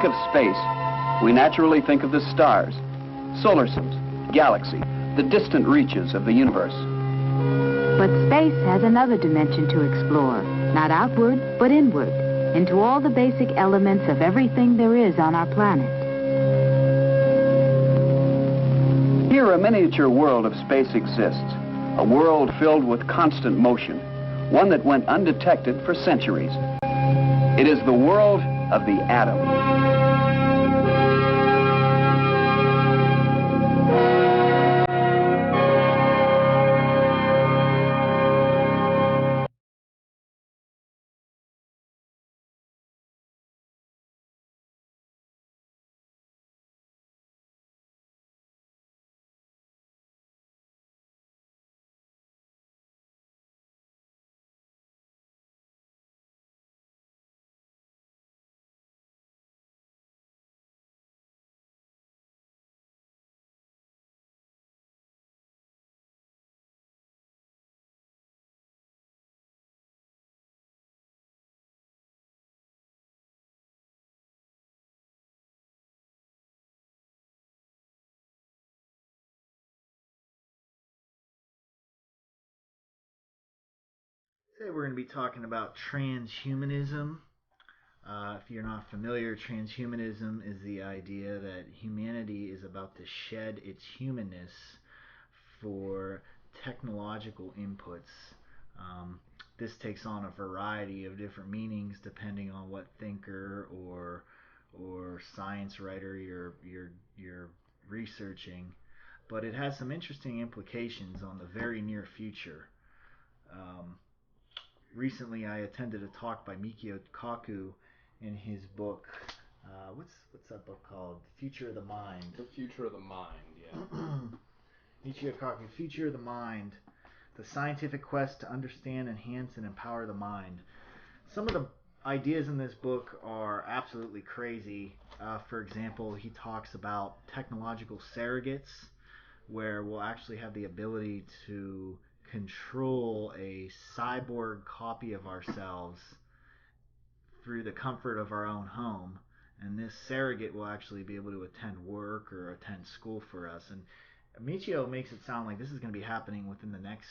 think of space, we naturally think of the stars, solar systems, galaxy, the distant reaches of the universe. But space has another dimension to explore, not outward, but inward, into all the basic elements of everything there is on our planet. Here, a miniature world of space exists, a world filled with constant motion, one that went undetected for centuries. It is the world of the atom. Today we're going to be talking about transhumanism. If you're not familiar, transhumanism is the idea that humanity is about to shed its humanness for technological inputs. This takes on a variety of different meanings depending on what thinker or science writer you're researching, but it has some interesting implications on the very near future. Recently, I attended a talk by Mikio Kaku in his book. What's that book called? Future of the Mind. The Future of the Mind, yeah. Mikio Kaku, Future of the Mind. The scientific quest to understand, enhance, and empower the mind. Some of the ideas in this book are absolutely crazy. For example, he talks about technological surrogates, where we'll actually have the ability to control a cyborg copy of ourselves through the comfort of our own home, and this surrogate will actually be able to attend work or attend school for us. And Michio makes it sound like this is going to be happening within the next.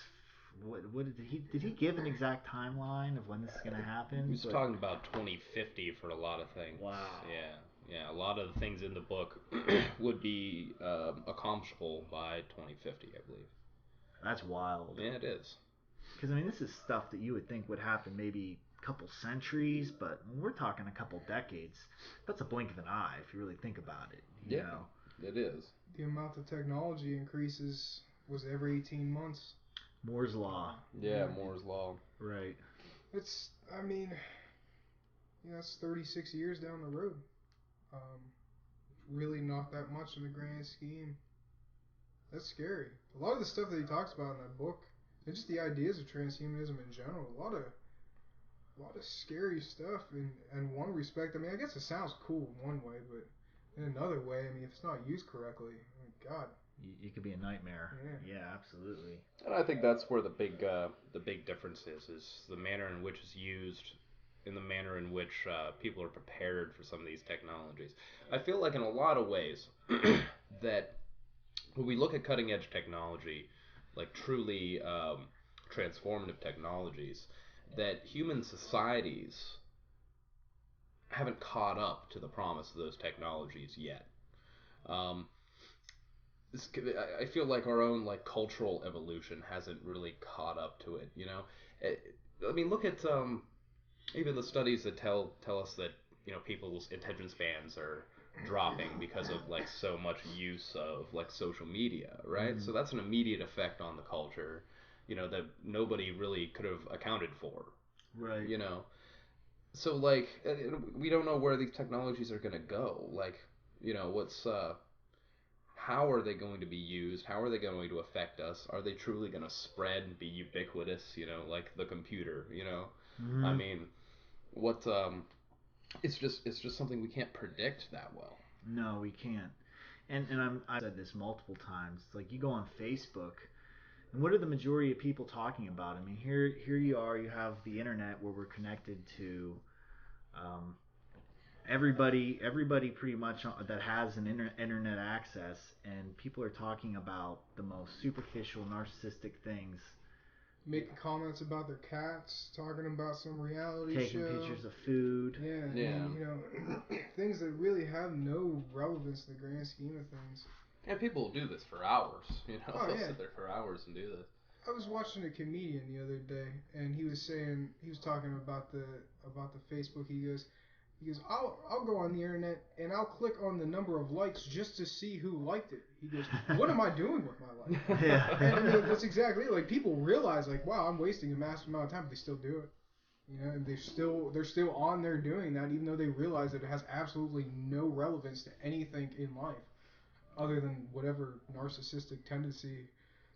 What did he give an exact timeline of when this is going to happen? He was talking about 2050 for a lot of things. Wow. Yeah. A lot of the things in the book would be accomplishable by 2050, I believe. That's wild. Yeah, it is. Because, I mean, this is stuff that you would think would happen maybe a couple centuries, but when we're talking a couple decades, that's a blink of an eye if you really think about it. You know? It is. The amount of technology increases was every 18 months. Moore's Law. Yeah, Moore's Law. Right. It's 36 years down the road. Really not that much in the grand scheme. That's scary. A lot of the stuff that he talks about in that book, and just the ideas of transhumanism in general, a lot of scary stuff in one respect. I mean, I guess it sounds cool in one way, but in another way, I mean, if it's not used correctly, I mean, God. It could be a nightmare. Yeah, absolutely. And I think that's where the big difference is the manner in which it's used, in the manner in which people are prepared for some of these technologies. I feel like in a lot of ways that when we look at cutting edge technology, like truly transformative technologies, that human societies haven't caught up to the promise of those technologies yet. I feel like our own cultural evolution hasn't really caught up to it. You know, I mean, look at even the studies that tell us that people's attention spans are dropping because of so much use of social media, right? Mm-hmm. So that's an immediate effect on the culture, that nobody really could have accounted for, right? So we don't know where these technologies are going to go. What's how are they going to be used? How are they going to affect us? Are they truly going to spread and be ubiquitous, like the computer, Mm-hmm. I mean, it's just something we can't predict that well. No, we can't. And I've said this multiple times. It's like you go on Facebook, and what are the majority of people talking about? I mean, here you are. You have the internet where we're connected to everybody pretty much that has an internet access, and people are talking about the most superficial, narcissistic things. Making comments about their cats, talking about some reality taking show. pictures of food. Yeah. And, you know, things that really have no relevance in the grand scheme of things. And people do this for hours, you know. Oh, They'll yeah. sit there for hours and do this. I was watching a comedian the other day, and he was talking about the Facebook. He goes, I'll go on the internet and I'll click on the number of likes just to see who liked it. He goes, what am I doing with my life? Yeah. And I mean, that's exactly it. Like, people realize, like, wow, I'm wasting a massive amount of time, but they still do it. You know, and they're still on there doing that, even though they realize that it has absolutely no relevance to anything in life, other than whatever narcissistic tendency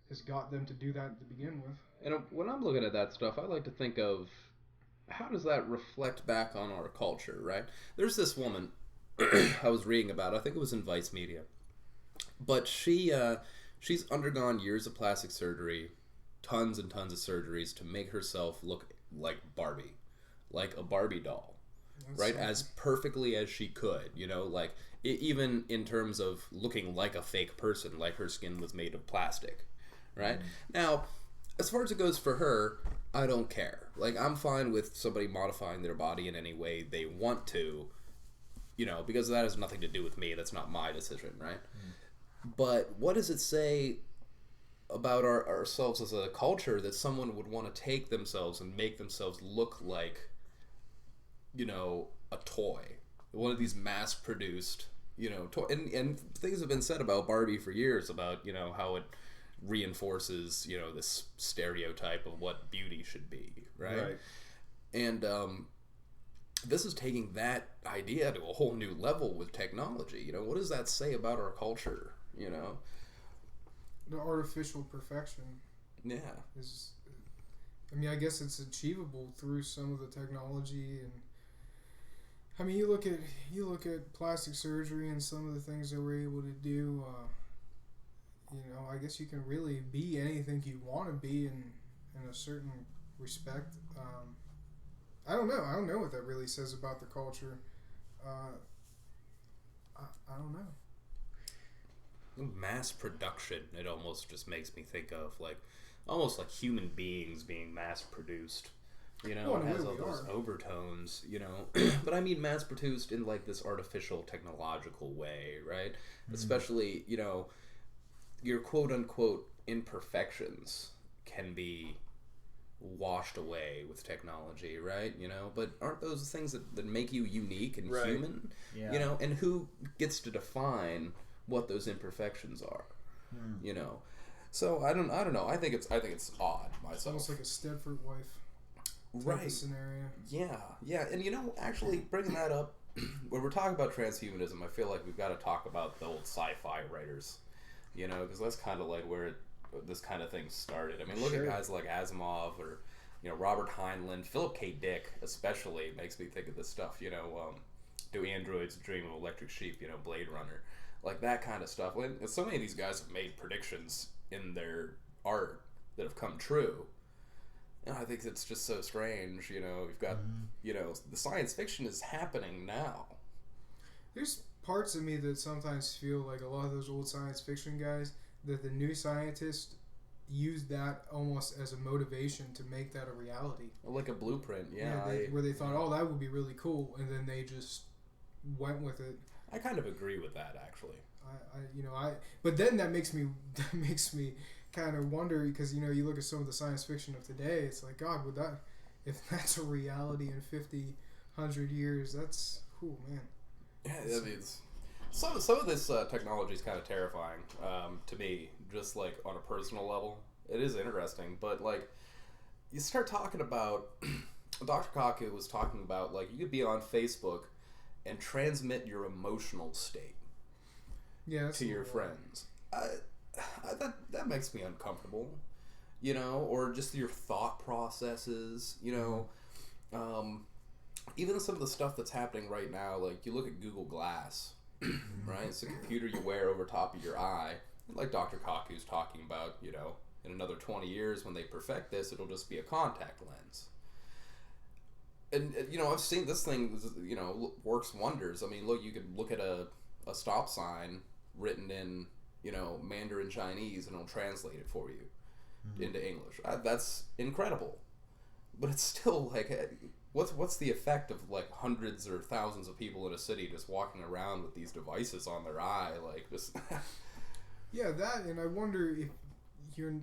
has got them to do that to begin with. And when I'm looking at that stuff, I like to think of how does that reflect back on our culture, right? There's this woman I was reading about, I think it was in Vice Media, but she's undergone years of plastic surgery, tons and tons of surgeries to make herself look like Barbie, like a Barbie doll. That's right, as perfectly as she could, you know, like even in terms of looking like a fake person, like her skin was made of plastic, right? Now, as far as it goes for her, I don't care. Like, I'm fine with somebody modifying their body in any way they want to, you know, because that has nothing to do with me. That's not my decision, right? But what does it say about ourselves as a culture that someone would want to take themselves and make themselves look like, you know, a toy? One of these mass-produced, you know, and things have been said about Barbie for years about, you know, how it reinforces, you know, this stereotype of what beauty should be, right? And this is taking that idea to a whole new level with technology. You know, what does that say about our culture, you know? The artificial perfection. Yeah. Is, I mean, I guess it's achievable through some of the technology, and I mean, you look at plastic surgery and some of the things that we're able to do. You know, I guess you can really be anything you want to be in a certain respect. I don't know what that really says about the culture. I don't know. Mass production, it almost just makes me think of like almost like human beings being mass produced. You know, Well, it has we all those are. overtones, you know. But I mean mass produced in like this artificial technological way, right? Especially, you know, your quote unquote imperfections can be washed away with technology, right? You know, but aren't those things that make you unique and Right. human? Yeah. You know, and who gets to define what those imperfections are? You know, so I don't know. I think it's odd myself. It's almost like a Stepford wife type of scenario. Yeah, and you know, actually bringing that up, when we're talking about transhumanism, I feel like we've got to talk about the old sci-fi writers, you know, because that's kind of like where this kind of thing started. I mean, look at guys like Asimov or, you know, Robert Heinlein, Philip K. Dick especially makes me think of this stuff, you know, Do Androids Dream of Electric Sheep, you know, Blade Runner, like that kind of stuff. And so many of these guys have made predictions in their art that have come true. And I think it's just so strange, you know, you've got, you know, the science fiction is happening now. There's parts of me that sometimes feel like a lot of those old science fiction guys, that the new scientists use that almost as a motivation to make that a reality. Like a blueprint, Where they thought, oh, that would be really cool, and then they just went with it. I kind of agree with that, actually. But then that makes me kind of wonder, because, you know, you look at some of the science fiction of today, it's like, God, if that's a reality in 50, 100 years, that's cool, man. Yeah, I mean, some of this technology is kind of terrifying to me, just like on a personal level. It is interesting, but like you start talking about, Dr. Kaku was talking about, like, you could be on Facebook and transmit your emotional state to your friends. That makes me uncomfortable, you know, or just your thought processes, you know. Even some of the stuff that's happening right now, like you look at Google Glass, right? It's a computer you wear over top of your eye. Like Dr. Kaku's talking about, you know, in another 20 years when they perfect this, it'll just be a contact lens. And I've seen this thing, works wonders. I mean, look, you could look at a stop sign written in, Mandarin Chinese, and it'll translate it for you into English. That's incredible. But it's still like, what's the effect of like hundreds or thousands of people in a city just walking around with these devices on their eye, like just. Yeah, that, and I wonder if you're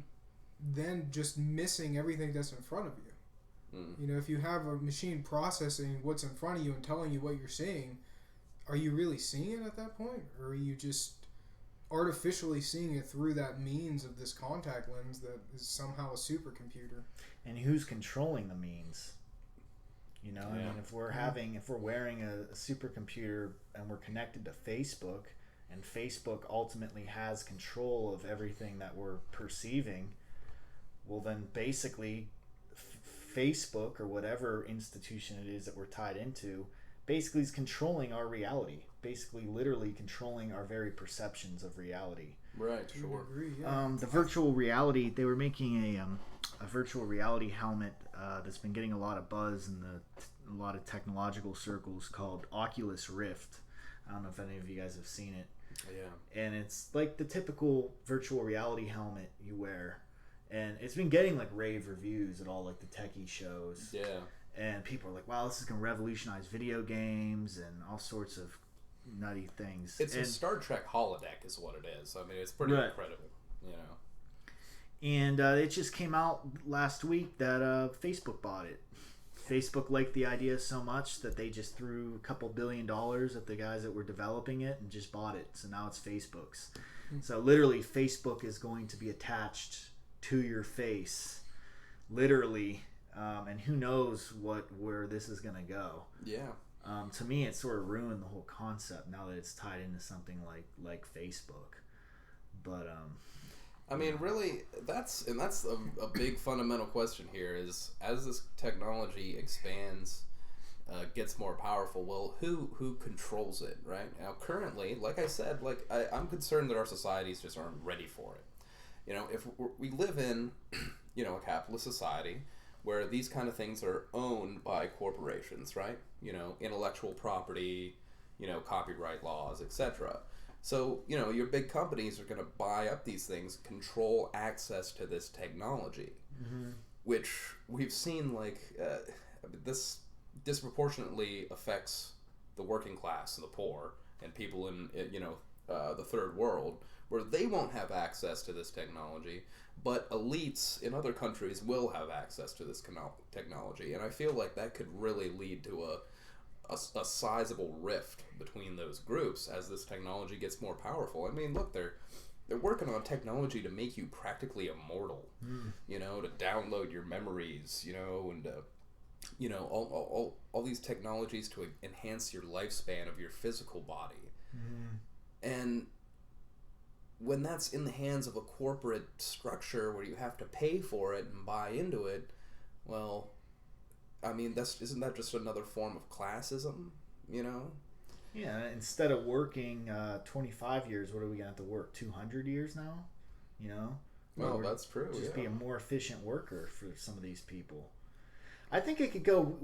then just missing everything that's in front of you. If you have a machine processing what's in front of you and telling you what you're seeing, are you really seeing it at that point, or are you just artificially seeing it through that means of this contact lens that is somehow a supercomputer? And who's controlling the means? I mean, if we're wearing a supercomputer and we're connected to Facebook, and Facebook ultimately has control of everything that we're perceiving, well then basically Facebook, or whatever institution it is that we're tied into, basically is controlling our reality. Basically, literally controlling our very perceptions of reality. Right, sure. Agree, yeah. The virtual reality, they were making a virtual reality helmet that's been getting a lot of buzz in a lot of technological circles, called Oculus Rift. I don't know if any of you guys have seen it. Yeah. And it's like the typical virtual reality helmet you wear. And it's been getting like rave reviews at all like the techie shows. Yeah. And people are like, wow, this is going to revolutionize video games and all sorts of nutty things. It's a Star Trek holodeck is what it is. I mean, it's pretty incredible, And it just came out last week that Facebook bought it. Facebook liked the idea so much that they just threw a couple $2 billion at the guys that were developing it and just bought it. So now it's Facebook's. So literally, Facebook is going to be attached to your face, literally, and who knows where this is going to go. Yeah. To me, it sort of ruined the whole concept now that it's tied into something like Facebook. But I mean, really, that's a big fundamental question here. Is as this technology expands, gets more powerful, well, who controls it, right? Now, currently, like I said, I'm concerned that our societies just aren't ready for it. If we live in, a capitalist society where these kind of things are owned by corporations, right? Intellectual property, copyright laws, etc. So, your big companies are going to buy up these things, control access to this technology, which we've seen, this disproportionately affects the working class and the poor and people in, the third world, where they won't have access to this technology, but elites in other countries will have access to this technology. And I feel like that could really lead to a sizable rift between those groups as this technology gets more powerful. I mean, look, they're working on technology to make you practically immortal, to download your memories, and all these technologies to enhance your lifespan of your physical body. And when that's in the hands of a corporate structure where you have to pay for it and buy into it, well, I mean, isn't that just another form of classism, Yeah, instead of working 25 years, what are we going to have to work, 200 years now? Well, that's true, Just be a more efficient worker for some of these people. I think it could go,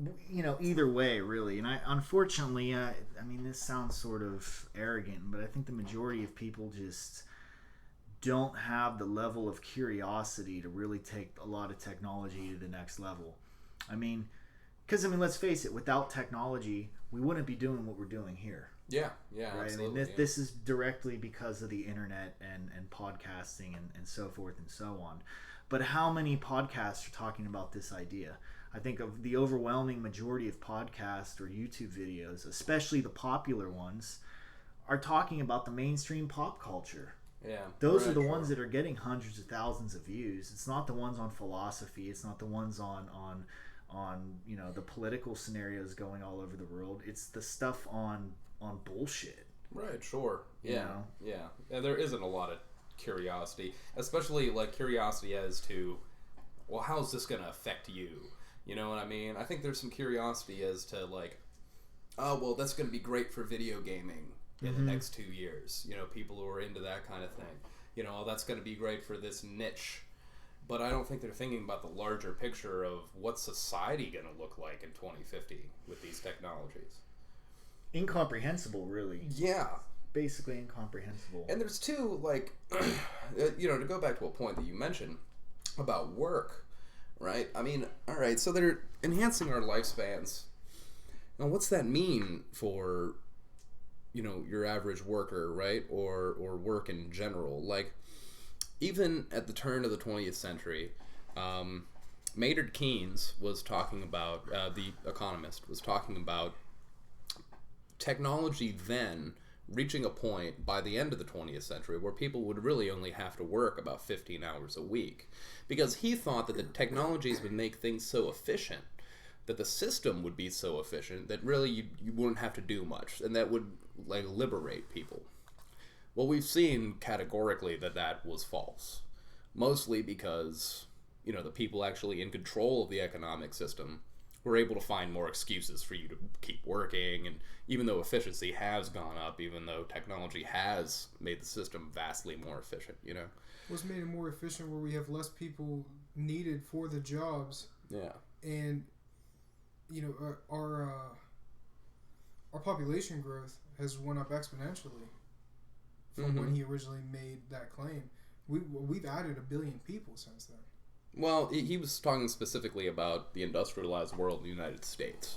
either way, really. And unfortunately, I mean, this sounds sort of arrogant, but I think the majority of people just don't have the level of curiosity to really take a lot of technology to the next level. I mean, because, let's face it, without technology, we wouldn't be doing what we're doing here. Yeah, right? absolutely. This is directly because of the internet and podcasting and so forth and so on. But how many podcasts are talking about this idea? I think of the overwhelming majority of podcasts or YouTube videos, especially the popular ones, are talking about the mainstream pop culture. Yeah, Those are the ones that are getting hundreds of thousands of views. It's not the ones on philosophy. It's not the ones on the political scenarios going all over the world. It's the stuff on bullshit. Right, sure. Yeah. There isn't a lot of curiosity, especially curiosity as to, well, how's this going to affect you? You know what I mean? I think there's some curiosity as to oh, well, that's going to be great for video gaming in the next 2 years. People who are into that kind of thing. Oh, that's going to be great for this niche but I don't think they're thinking about the larger picture of what's society going to look like in 2050 with these technologies. Incomprehensible, really. Yeah. Basically incomprehensible. And there's two, like, to go back to a point that you mentioned about work, right? I mean, all right, so they're enhancing our lifespans. Now, what's that mean for, your average worker, right? Or work in general? Like, even at the turn of the 20th century, Maynard Keynes was talking about, the economist was talking about technology then reaching a point by the end of the 20th century where people would really only have to work about 15 hours a week. Because he thought that the technologies would make things so efficient, that the system would be so efficient that really you wouldn't have to do much, and that would liberate people. Well, we've seen categorically that was false. Mostly because, the people actually in control of the economic system were able to find more excuses for you to keep working, and even though efficiency has gone up, even though technology has made the system vastly more efficient, What's made it more efficient where we have less people needed for the jobs. Yeah. And, our population growth has went up exponentially from when he originally made that claim. We've added 1 billion people since then. Well, he was talking specifically about the industrialized world in the United States.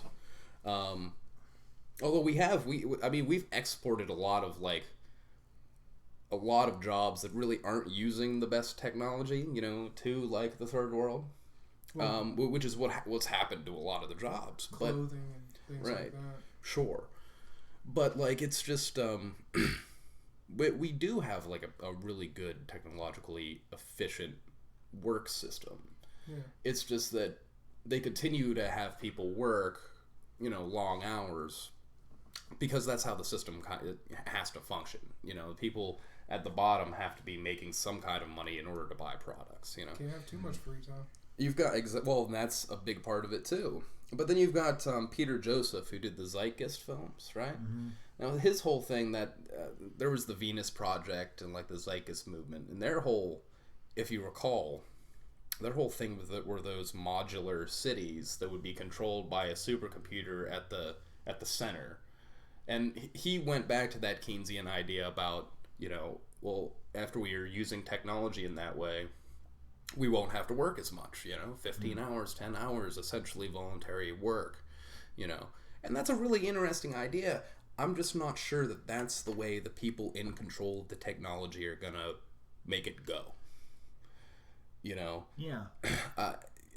Although we've exported a lot of jobs that really aren't using the best technology, to the third world, which is what's happened to a lot of the jobs. Clothing and things like that. Sure, but it's just we do have a really good technologically efficient work system. Yeah. It's just that they continue to have people work, long hours, because that's how the system has to function. People at the bottom have to be making some kind of money in order to buy products. Can't have too much free time. You've got and that's a big part of it too. But then you've got Peter Joseph, who did the Zeitgeist films, right? Mm-hmm. Now his whole thing that there was the Venus Project and the Zeitgeist movement, and their whole, if you recall, their whole thing were those modular cities that would be controlled by a supercomputer at the center. And he went back to that Keynesian idea about, after we are using technology in that way, we won't have to work as much, 15 hours, 10 hours, essentially voluntary work, And that's a really interesting idea. I'm just not sure that that's the way the people in control of the technology are going to make it go. Yeah.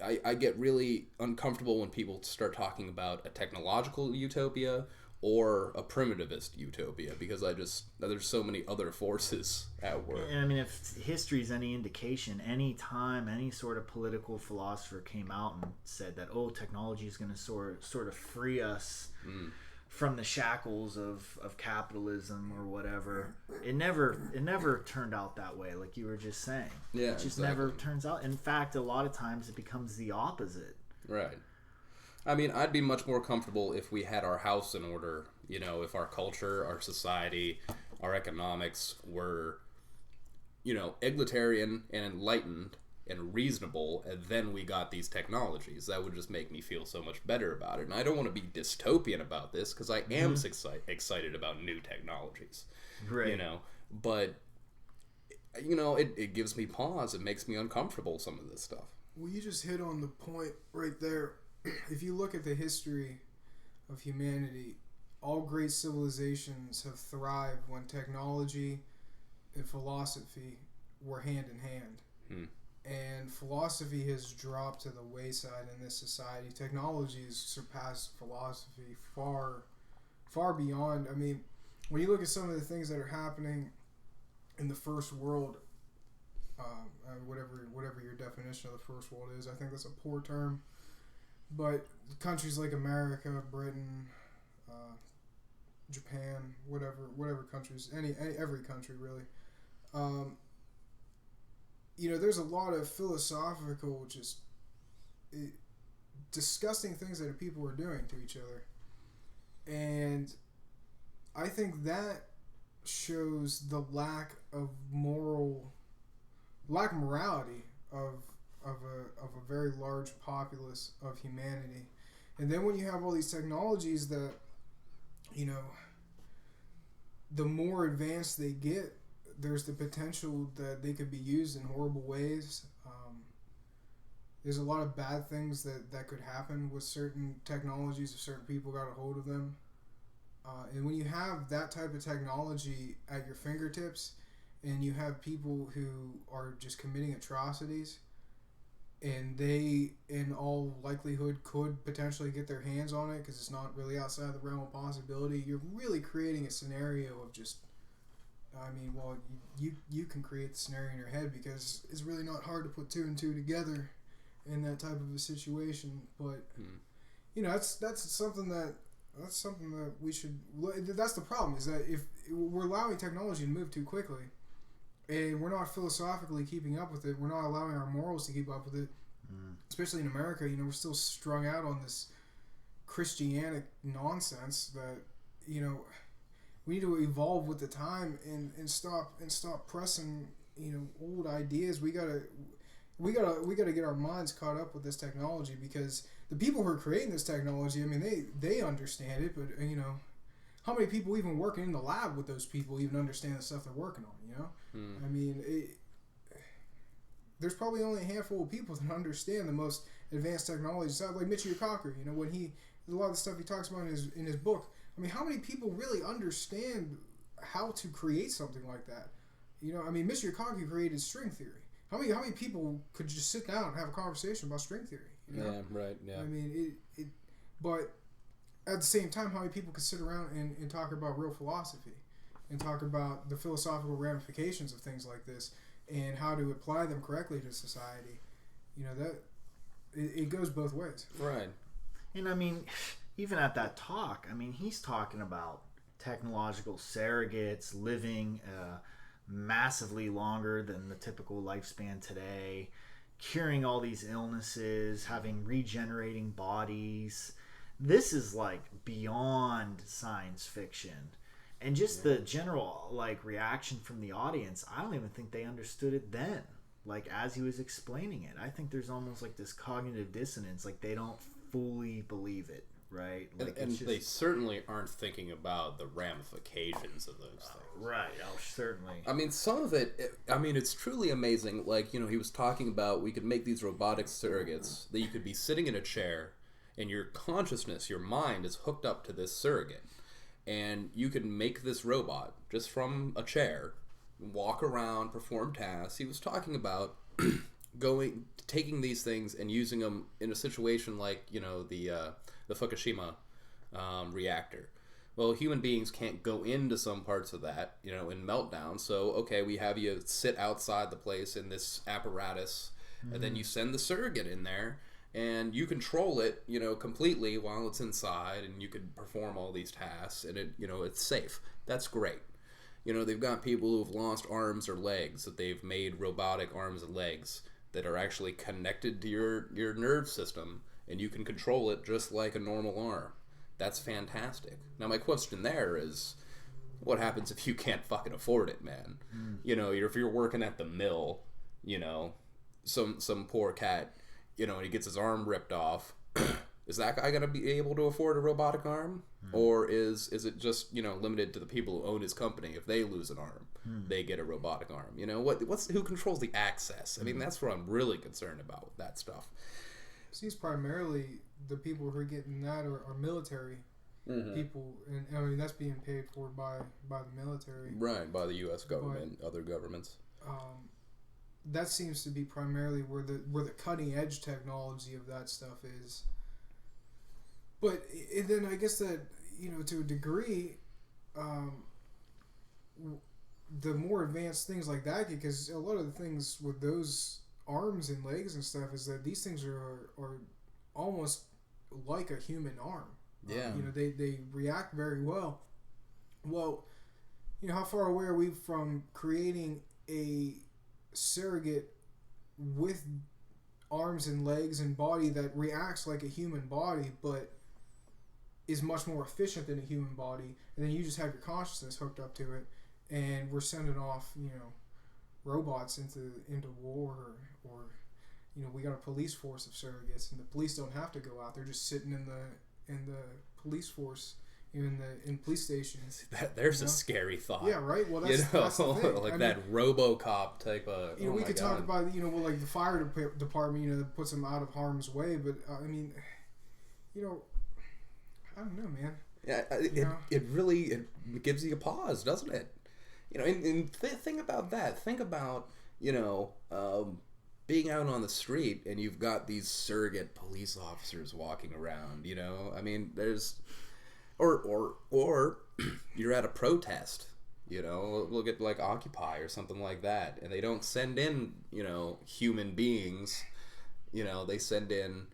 I get really uncomfortable when people start talking about a technological utopia or a primitivist utopia, because there's so many other forces at work. And if history is any indication, any time any sort of political philosopher came out and said that, technology is going to sort of free us from the shackles of capitalism or whatever, it never turned out that way, like you were just saying. Yeah, it just never turns out. In fact, a lot of times it becomes the opposite. Right. I'd be much more comfortable if we had our house in order, if our culture, our society, our economics were, egalitarian and enlightened and reasonable, and then we got these technologies. That would just make me feel so much better about it. And I don't want to be dystopian about this, because I am excited about new technologies. Right. But, it gives me pause. It makes me uncomfortable, some of this stuff. Well, you just hit on the point right there. If you look at the history of humanity, all great civilizations have thrived when technology and philosophy were hand in hand. And philosophy has dropped to the wayside in this society. Technology has surpassed philosophy far, far beyond. When you look at some of the things that are happening in the first world, whatever your definition of the first world is, I think that's a poor term. But countries like America, Britain, Japan, whatever countries, every country really, there's a lot of philosophical, just disgusting things that people are doing to each other, and I think that shows the lack of morality of of a very large populace of humanity. And then when you have all these technologies that, you know, the more advanced they get, there's the potential that they could be used in horrible ways. There's a lot of bad things that could happen with certain technologies if certain people got a hold of them. And when you have that type of technology at your fingertips, and you have people who are just committing atrocities, and they, in all likelihood, could potentially get their hands on it because it's not really outside the realm of possibility, you're really creating a scenario of just, I mean, well, you can create the scenario in your head because it's really not hard to put two and two together in that type of a situation. But, you know, that's something that we should, that's the problem, is that if we're allowing technology to move too quickly, and we're not philosophically keeping up with it, we're not allowing our morals to keep up with it, especially in America. You know, we're still strung out on this Christianic nonsense that, you know, we need to evolve with the time and stop pressing, you know, old ideas. We gotta get our minds caught up with this technology, because the people who are creating this technology, I mean, they understand it, but, you know, how many people even working in the lab with those people even understand the stuff they're working on, you know? I mean, there's probably only a handful of people that understand the most advanced technologies. Like Michio Kaku, you know, when a lot of the stuff he talks about in his book, I mean, how many people really understand how to create something like that? You know, I mean, Michio Kaku created string theory. How many people could just sit down and have a conversation about string theory? You know? Yeah, right, yeah. I mean, but at the same time, how many people could sit around and talk about real philosophy and talk about the philosophical ramifications of things like this and how to apply them correctly to society? You know, that it goes both ways. Right. And I mean, even at that talk, I mean, he's talking about technological surrogates living massively longer than the typical lifespan today, curing all these illnesses, having regenerating bodies. This is like beyond science fiction. And just the general like reaction from the audience, I don't even think they understood it then. Like as he was explaining it, I think there's almost like this cognitive dissonance, like they don't fully believe it, right? Like and they certainly aren't thinking about the ramifications of those things. Right, oh certainly. I mean, some of it, I mean, it's truly amazing. Like, you know, he was talking about we could make these robotic surrogates that you could be sitting in a chair and your consciousness, your mind is hooked up to this surrogate. And you can make this robot just from a chair, walk around, perform tasks. He was talking about taking these things and using them in a situation like, you know, the Fukushima reactor. Well, human beings can't go into some parts of that, you know, in meltdown. So, okay, we have you sit outside the place in this apparatus, and then you send the surrogate in there, and you control it, you know, completely while it's inside, and you can perform all these tasks, and it, you know, it's safe. That's great. You know, they've got people who've lost arms or legs that they've made robotic arms and legs that are actually connected to your nerve system, and you can control it just like a normal arm. That's fantastic. Now, my question there is, what happens if you can't fucking afford it, man? You know, if you're working at the mill, you know, some poor cat, you know, and he gets his arm ripped off, is that guy going to be able to afford a robotic arm? Or is it just, you know, limited to the people who own his company? If they lose an arm, they get a robotic arm. You know, who controls the access? I mean, that's what I'm really concerned about with that stuff. Seems primarily the people who are getting that are military people, and I mean that's being paid for by the military, right? By the U.S. government, other governments. That seems to be primarily where the cutting edge technology of that stuff is. But and then I guess that, you know, to a degree, the more advanced things like that, because a lot of the things with those arms and legs and stuff is that these things are almost like a human arm. Yeah. You know, they react very well. Well, you know, how far away are we from creating a surrogate with arms and legs and body that reacts like a human body but is much more efficient than a human body, and then you just have your consciousness hooked up to it, and we're sending off, you know, robots into war or we got a police force of surrogates, and the police don't have to go out. They're just sitting in the police force, in police stations. There's a scary thought. Yeah, right. Well, that's the thing. Like that RoboCop type of. We could talk about like the fire department, that puts them out of harm's way, but I don't know, man. Yeah, it really gives you a pause, doesn't it? Think about that. Think about being out on the street and you've got these surrogate police officers walking around. There's, or you're at a protest. Look at like Occupy or something like that, and they don't send in human beings. They send in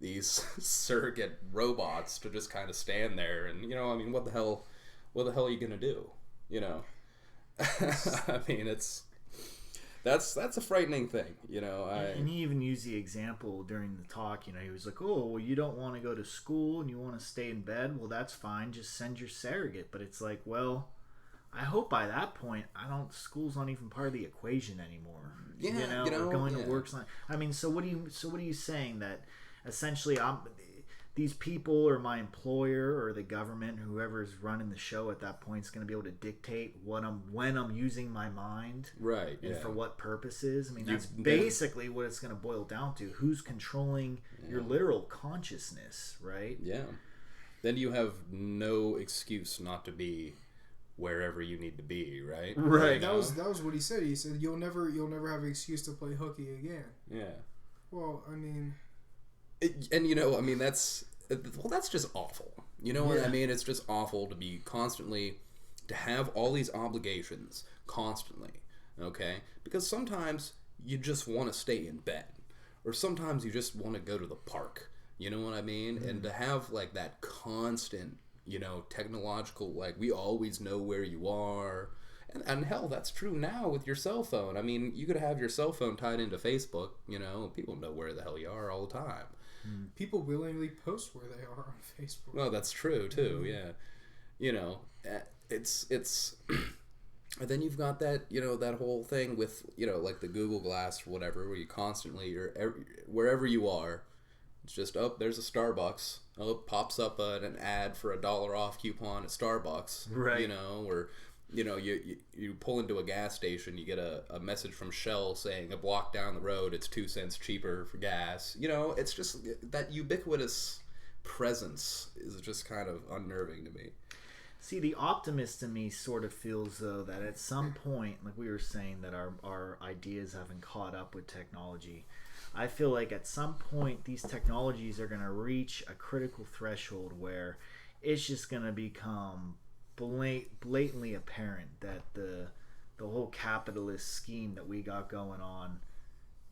these surrogate robots to just kind of stand there, and what the hell are you gonna do? That's a frightening thing, And he even used the example during the talk. He was like, "Oh, well, you don't want to go to school and you want to stay in bed. Well, that's fine. Just send your surrogate." But it's like, well, I hope by that point, school's not even part of the equation anymore. Yeah, or going to work's not. So what are you saying, that essentially these people or my employer or the government, whoever's running the show at that point, is going to be able to dictate when I'm using my mind, right? And for what purposes? That's basically what it's going to boil down to. Who's controlling your literal consciousness, right? Yeah. Then you have no excuse not to be wherever you need to be, right? Right. That was what he said. He said you'll never have an excuse to play hooky again. Yeah. Well, that's just awful. What I mean? It's just awful to be to have all these obligations constantly, okay? Because sometimes you just want to stay in bed, or sometimes you just want to go to the park. You know what I mean? Mm-hmm. And to have like that constant, technological, like we always know where you are. And hell, that's true now with your cell phone. You could have your cell phone tied into Facebook, people know where the hell you are all the time. People willingly post where they are on Facebook. Well, that's true too. Yeah, it's and then you've got that that whole thing with like the Google Glass or whatever, where you constantly wherever you are, it's just there's a Starbucks. Pops up an ad for $1 off coupon at Starbucks. Right. Or you pull into a gas station, you get a message from Shell saying a block down the road it's 2 cents cheaper for gas. It's just that ubiquitous presence is just kind of unnerving to me. See, the optimist in me sort of feels, though, that at some point, like we were saying, that our ideas haven't caught up with technology. I feel like at some point these technologies are going to reach a critical threshold where it's just going to become blatantly apparent that the whole capitalist scheme that we got going on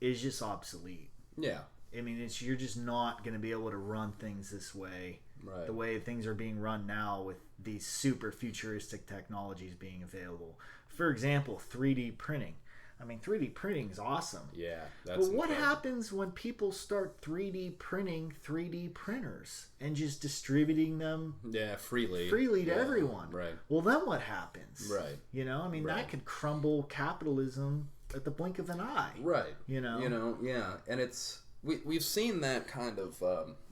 is just obsolete. Yeah. You're just not going to be able to run things this way. Right. The way things are being run now with these super futuristic technologies being available. For example, 3D printing. 3D printing is awesome. Yeah, but what happens when people start 3D printing 3D printers and just distributing them freely to everyone? Right. Well, then what happens? Right. Right. That could crumble capitalism at the blink of an eye. Right. Yeah. And it's we've seen that kind of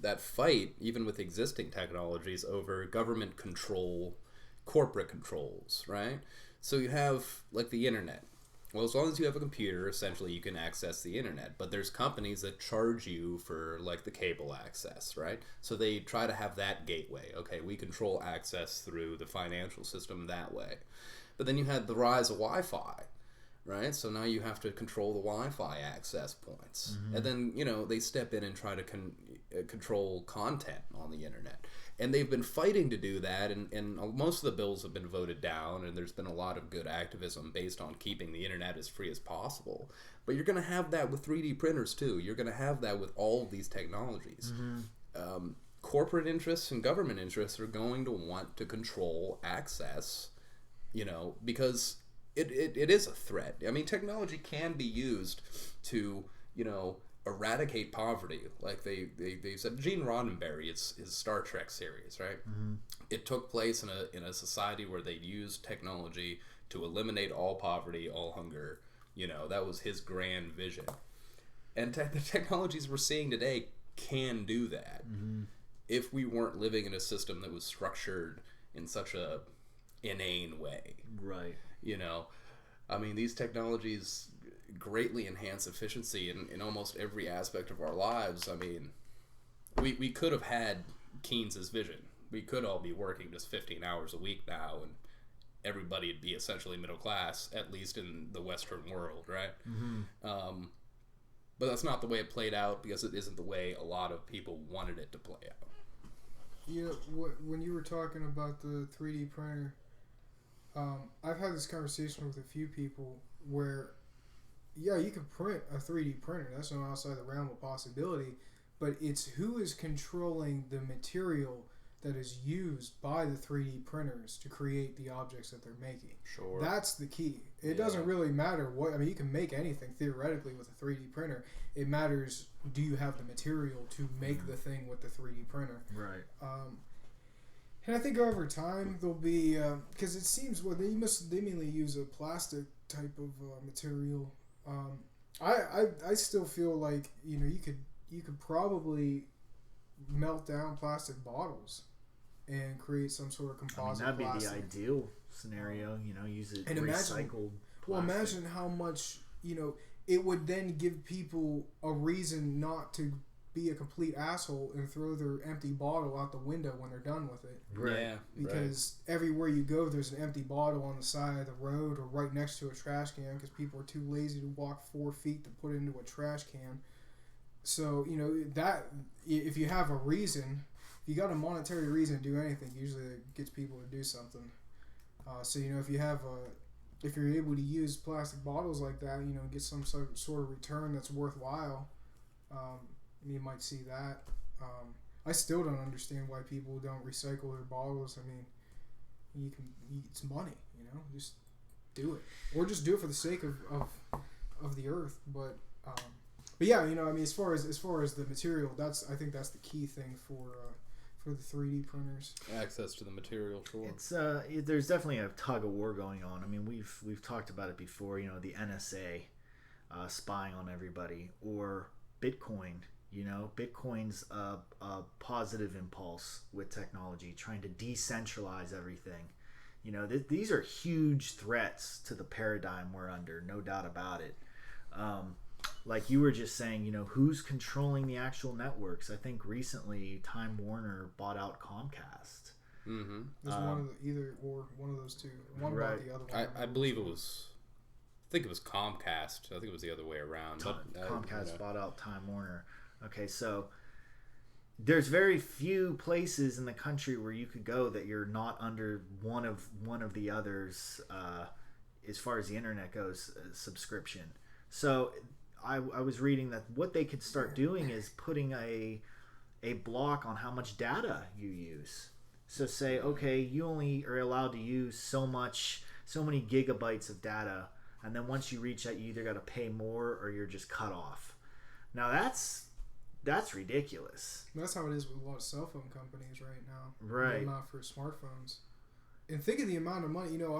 that fight even with existing technologies over government control, corporate controls, right? So you have like the internet. Well, as long as you have a computer, essentially you can access the internet. But there's companies that charge you for like the cable access, right? So they try to have that gateway. Okay, we control access through the financial system that way. But then you had the rise of Wi-Fi, right? So now you have to control the Wi-Fi access points. Mm-hmm. And then, they step in and try to control content on the internet. And they've been fighting to do that, and most of the bills have been voted down, and there's been a lot of good activism based on keeping the internet as free as possible. But you're going to have that with 3D printers, too. You're going to have that with all of these technologies. Mm-hmm. Corporate interests and government interests are going to want to control access, because it is a threat. Technology can be used to, eradicate poverty, like they said. Gene Roddenberry, it's his Star Trek series, right? Mm-hmm. It took place in a society where they used technology to eliminate all poverty, all hunger. That was his grand vision. And the technologies we're seeing today can do that. Mm-hmm. If we weren't living in a system that was structured in such a inane way. Right. You know, I mean, these technologies greatly enhance efficiency in almost every aspect of our lives. I mean, we could have had Keynes's vision. We could all be working just 15 hours a week now, and everybody would be essentially middle class, at least in the Western world, right? Mm-hmm. But that's not the way it played out, because it isn't the way a lot of people wanted it to play out. You know, when you were talking about the 3D printer, I've had this conversation with a few people where, yeah, you can print a 3D printer. That's not outside the realm of possibility. But it's who is controlling the material that is used by the 3D printers to create the objects that they're making. Sure. That's the key. It doesn't really matter what... I mean, you can make anything theoretically with a 3D printer. It matters, do you have the material to make the thing with the 3D printer? Right. And I think over time there'll be... Because it seems... Well, they mainly use a plastic type of material. I still feel like, you know, you could probably melt down plastic bottles and create some sort of composite that'd be plastic. the ideal scenario, you know, use it And recycled imagine how much, you know, it would then give people a reason not to be a complete asshole and throw their empty bottle out the window when they're done with it. Right. Yeah, Because everywhere you go, there's an empty bottle on the side of the road or right next to a trash can because people are too lazy to walk 4 feet to put it into a trash can. So, you know, that if you have a reason, if you got a monetary reason to do anything, usually it gets people to do something. So, you know, if you're able to use plastic bottles like that, you know, get some sort of return that's worthwhile, you might see that. I still don't understand why people don't recycle their bottles. I mean, it's money, you know, just do it, or just do it for the sake of the earth. But yeah, you know, I mean, as far as the material, I think that's the key thing for the 3D printers. Access to the material, sure. It's there's definitely a tug of war going on. I mean, we've talked about it before. You know, the NSA spying on everybody, or Bitcoin. You know, Bitcoin's a positive impulse with technology, trying to decentralize everything. You know, these are huge threats to the paradigm we're under, no doubt about it. Like you were just saying, you know, who's controlling the actual networks? I think recently Time Warner bought out Comcast. Mm-hmm. There's one of those two. One right. bought the other one. I believe it was... I think it was Comcast. I think it was the other way around. Comcast bought out Time Warner. Okay, so there's very few places in the country where you could go that you're not under one of the others, as far as the internet goes, subscription. So I was reading that what they could start doing is putting a block on how much data you use. So say, okay, you only are allowed to use so many gigabytes of data, and then once you reach that, you either got to pay more or you're just cut off. Now that's ridiculous. That's how it is with a lot of cell phone companies right now. Right. Not for smartphones. And think of the amount of money. You know,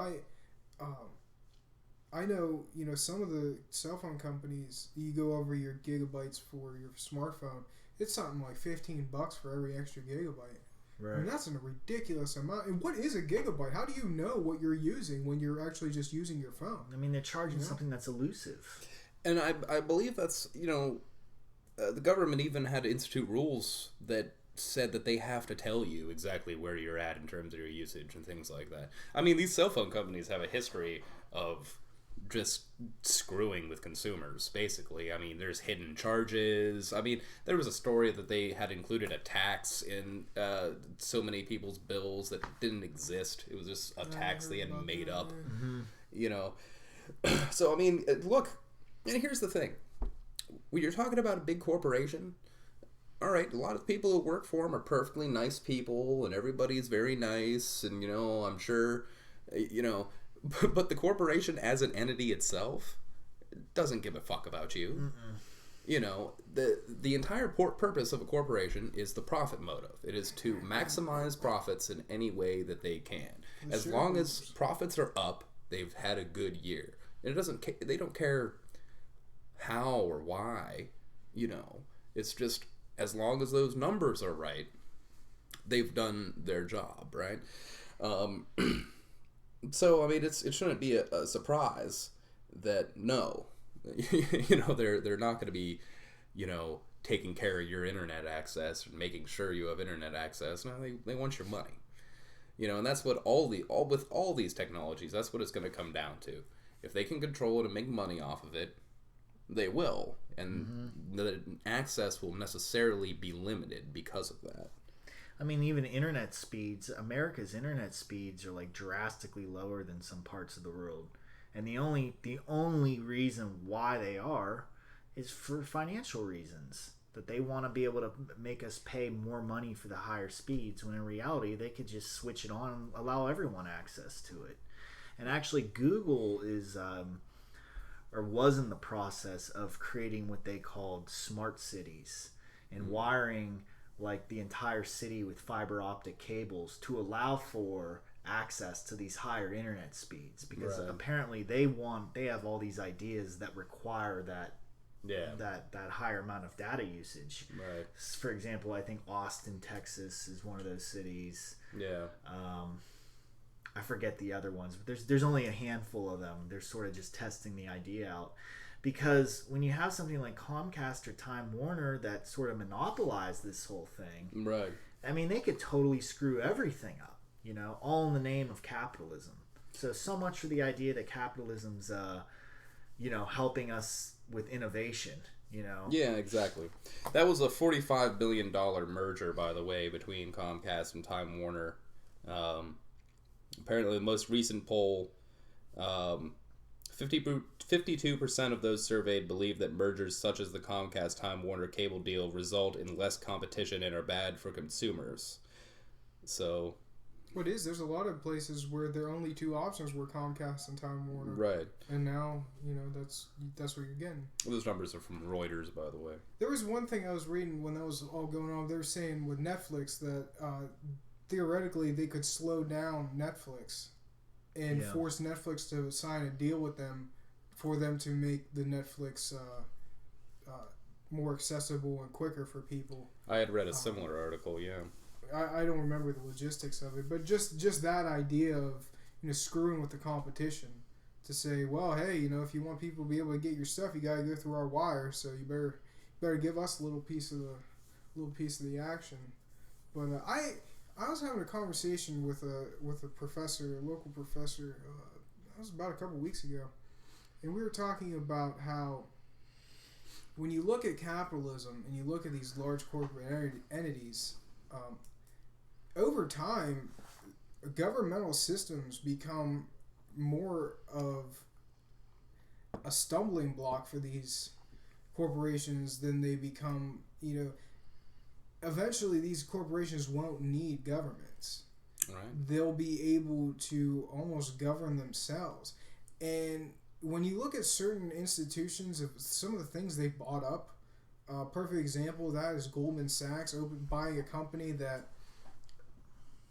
I know, you know, some of the cell phone companies, you go over your gigabytes for your smartphone, it's something like $15 for every extra gigabyte. Right. I mean, that's a ridiculous amount. And what is a gigabyte? How do you know what you're using when you're actually just using your phone? I mean, they're charging something that's elusive. And I believe that's, you know, the government even had to institute rules that said that they have to tell you exactly where you're at in terms of your usage and things like that. I mean, these cell phone companies have a history of just screwing with consumers, basically. I mean, there's hidden charges. I mean, there was a story that they had included a tax in so many people's bills that didn't exist. It was just a tax they had made up, you know. So, I mean, look, and here's the thing. When you're talking about a big corporation, all right, a lot of people who work for them are perfectly nice people, and everybody's very nice, and, you know, I'm sure, you know, but the corporation as an entity itself doesn't give a fuck about you. Mm-mm. You know, the entire purpose of a corporation is the profit motive. It is to maximize profits in any way that they can. As long as profits are up, they've had a good year. And they don't care how or why. It's just, as long as those numbers are right, they've done their job, right? So, I mean, it shouldn't be a surprise that, no, they're not going to be, taking care of your internet access and making sure you have internet access. No, they want your money. And that's what with all these technologies, that's what it's going to come down to. If they can control it and make money off of it, they will. And the access will necessarily be limited because of that. I mean, even internet speeds, America's internet speeds are like drastically lower than some parts of the world. And the only reason why they are is for financial reasons. That they want to be able to make us pay more money for the higher speeds, when in reality they could just switch it on and allow everyone access to it. And actually Google is or was in the process of creating what they called smart cities and wiring like the entire city with fiber optic cables to allow for access to these higher internet speeds, because apparently they have all these ideas that require that higher amount of data usage. Right. For example, I think Austin, Texas is one of those cities. Yeah. I forget the other ones, but there's only a handful of them. They're sort of just testing the idea out. Because when you have something like Comcast or Time Warner that sort of monopolize this whole thing, right? I mean, they could totally screw everything up, all in the name of capitalism. So much for the idea that capitalism's, helping us with innovation, Yeah, exactly. That was a $45 billion merger, by the way, between Comcast and Time Warner. Apparently, the most recent poll, 52% of those surveyed believe that mergers such as the Comcast-Time Warner cable deal result in less competition and are bad for consumers. So, there's a lot of places where their only two options were Comcast and Time Warner. Right. And now, that's what you're getting. Those numbers are from Reuters, by the way. There was one thing I was reading when that was all going on. They were saying with Netflix that theoretically they could slow down Netflix and force Netflix to sign a deal with them for them to make the Netflix more accessible and quicker for people. I had read a similar article, yeah. I don't remember the logistics of it, but just that idea of screwing with the competition to say, well, hey, if you want people to be able to get your stuff, you got to go through our wire, so you better give us a little piece of the action. But I was having a conversation with a professor, a local professor. That was about a couple weeks ago, and we were talking about how when you look at capitalism and you look at these large corporate entities, over time, governmental systems become more of a stumbling block for these corporations than they become, eventually these corporations won't need governments. Right. They'll be able to almost govern themselves. And when you look at certain institutions, of some of the things they bought up, a perfect example of that is Goldman Sachs buying a company that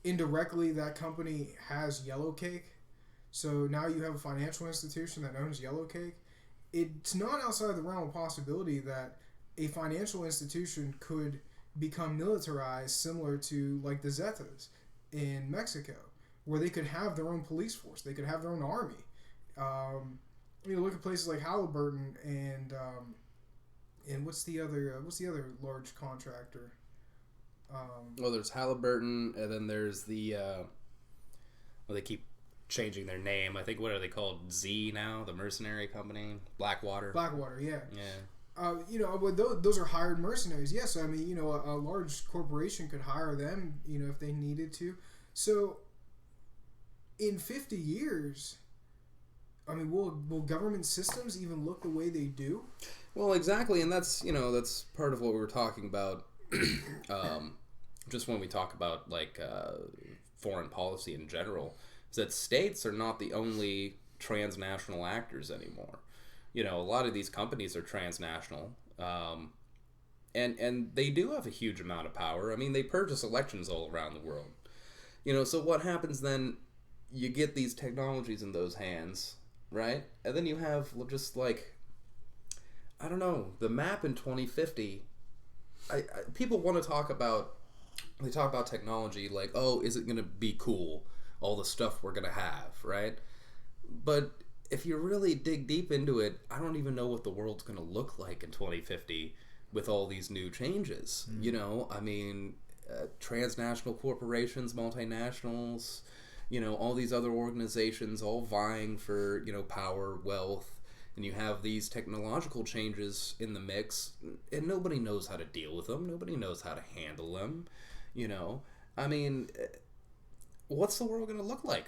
indirectly that company has Yellow Cake. So now you have a financial institution that owns Yellow Cake. It's not outside the realm of possibility that a financial institution could become militarized, similar to like the Zetas in Mexico, where they could have their own police force, they could have their own army. Look at places like Halliburton and what's the other large contractor? Well, there's Halliburton, and then there's the they keep changing their name. I think, what are they called? Z now, the mercenary company, Blackwater. Blackwater, yeah. Yeah. But those are hired mercenaries. Yes, I mean, a large corporation could hire them, if they needed to. So, in 50 years, I mean, will government systems even look the way they do? Well, exactly, and that's part of what we were talking about. Just when we talk about foreign policy in general, is that states are not the only transnational actors anymore. A lot of these companies are transnational, and they do have a huge amount of power. I mean, they purchase elections all around the world. So what happens then? You get these technologies in those hands, right? And then you have just I don't know. The map in 2050, people want to talk about, they talk about technology like, oh, is it going to be cool? All the stuff we're going to have, right? But if you really dig deep into it, I don't even know what the world's going to look like in 2050 with all these new changes. You know, I mean, transnational corporations, multinationals, you know, all these other organizations all vying for, you know, power, wealth, and you have these technological changes in the mix, and nobody knows how to deal with them. Nobody knows how to handle them, you know. I mean, what's the world going to look like?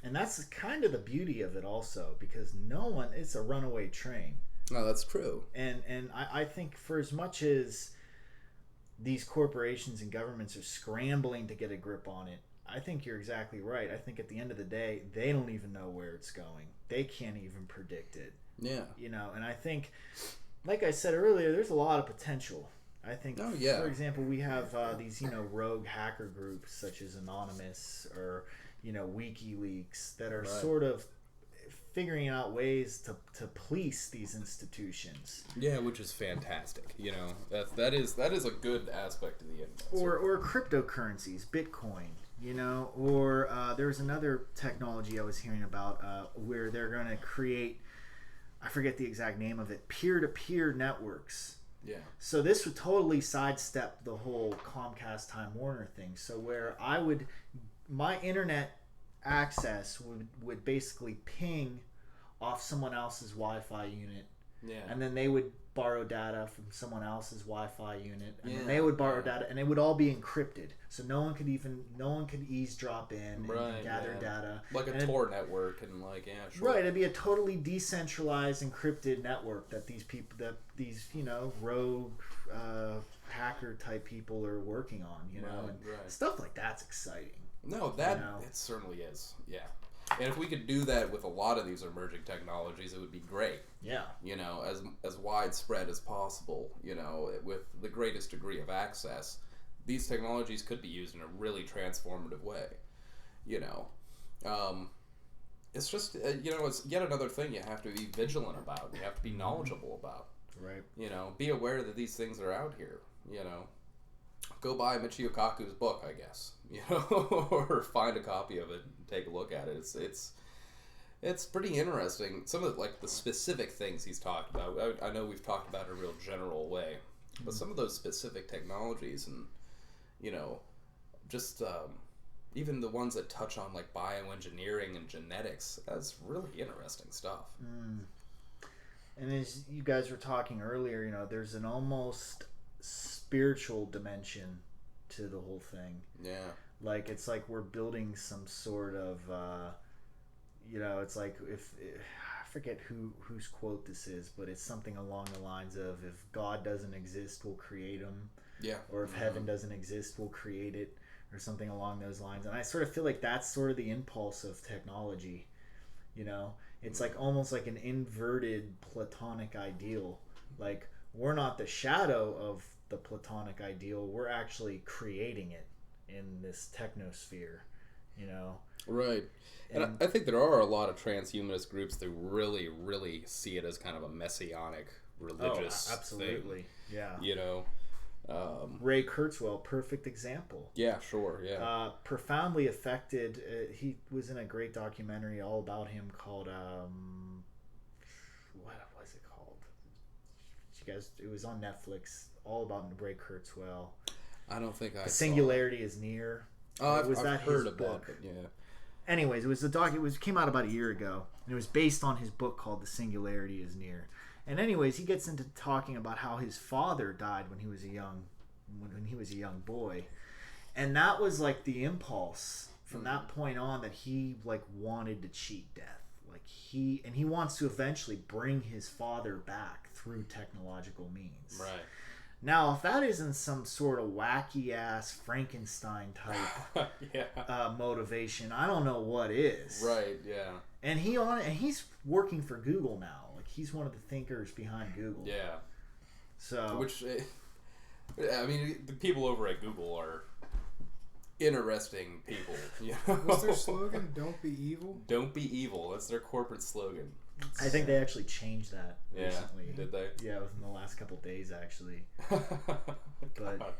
And that's kind of the beauty of it also, because no one, it's a runaway train. Oh, that's true. And I think for as much as these corporations and governments are scrambling to get a grip on it, I think you're exactly right. I think at the end of the day, they don't even know where it's going. They can't even predict it. Yeah. You know, and I think, like I said earlier, there's a lot of potential. I think, for example, we have these, you know, rogue hacker groups such as Anonymous or, you know, WikiLeaks that are sort of figuring out ways to police these institutions. Yeah, which is fantastic. You know, that is a good aspect of the internet. Or cryptocurrencies, Bitcoin. You know, or there's another technology I was hearing about where they're going to create, I forget the exact name of it, peer-to-peer networks. Yeah. So this would totally sidestep the whole Comcast Time Warner thing. So where my internet access would basically ping off someone else's Wi-Fi unit. Yeah. And then they would borrow data from someone else's Wi-Fi unit, and then they would borrow data, and it would all be encrypted, so no one could easedrop in and gather data, like a Tor network, and right. It'd be a totally decentralized, encrypted network that these you know, rogue hacker type people are working on, you know, and stuff like that's exciting. No, it certainly is. Yeah. And if we could do that with a lot of these emerging technologies, it would be great. Yeah. You know, as widespread as possible, you know, with the greatest degree of access, these technologies could be used in a really transformative way. You know, it's just, you know, it's yet another thing you have to be vigilant about. You have to be knowledgeable about. Right. You know, be aware that these things are out here, you know. Go buy Michio Kaku's book, I guess, you know, or find a copy of it and take a look at it. It's pretty interesting. Some of the specific things he's talked about. I know we've talked about it in a real general way, but some of those specific technologies and, you know, just even the ones that touch on like bioengineering and genetics, that's really interesting stuff. And as you guys were talking earlier, you know, there's an almost spiritual dimension to the whole thing. Yeah. Like, it's like we're building some sort of, you know, it's like I forget whose quote this is, but it's something along the lines of, if God doesn't exist, we'll create him. Yeah. Or if heaven doesn't exist, we'll create it, or something along those lines. And I sort of feel like that's sort of the impulse of technology. You know, it's like almost like an inverted Platonic ideal. Like, we're not the shadow of the Platonic ideal, we're actually creating it in this technosphere, you know. Right. And I think there are a lot of transhumanist groups that really, really see it as kind of a messianic religious absolutely thing. Yeah. You know, Ray Kurzweil, perfect example. Yeah, sure. Yeah. Profoundly affected. He was in a great documentary all about him called what was it called? You guys, it was on Netflix. All about Ray Kurzweil. I don't think The Singularity is Near. Oh, I've heard of that. Yeah. Anyways, it was came out about a year ago, and it was based on his book called The Singularity is Near. And anyways, he gets into talking about how his father died when he was a young boy, and that was like the impulse from that point on, that he like wanted to cheat death. Like he wants to eventually bring his father back through technological means. Right. Now, if that isn't some sort of wacky ass Frankenstein type motivation, I don't know what is. Right. Yeah. And he's working for Google now. Like, he's one of the thinkers behind Google. Yeah. So. Which, I mean, the people over at Google are interesting people. You know? What's their slogan? Don't be evil. Don't be evil. That's their corporate slogan. I think they actually changed that recently. Did they? Yeah, within the last couple days, actually. But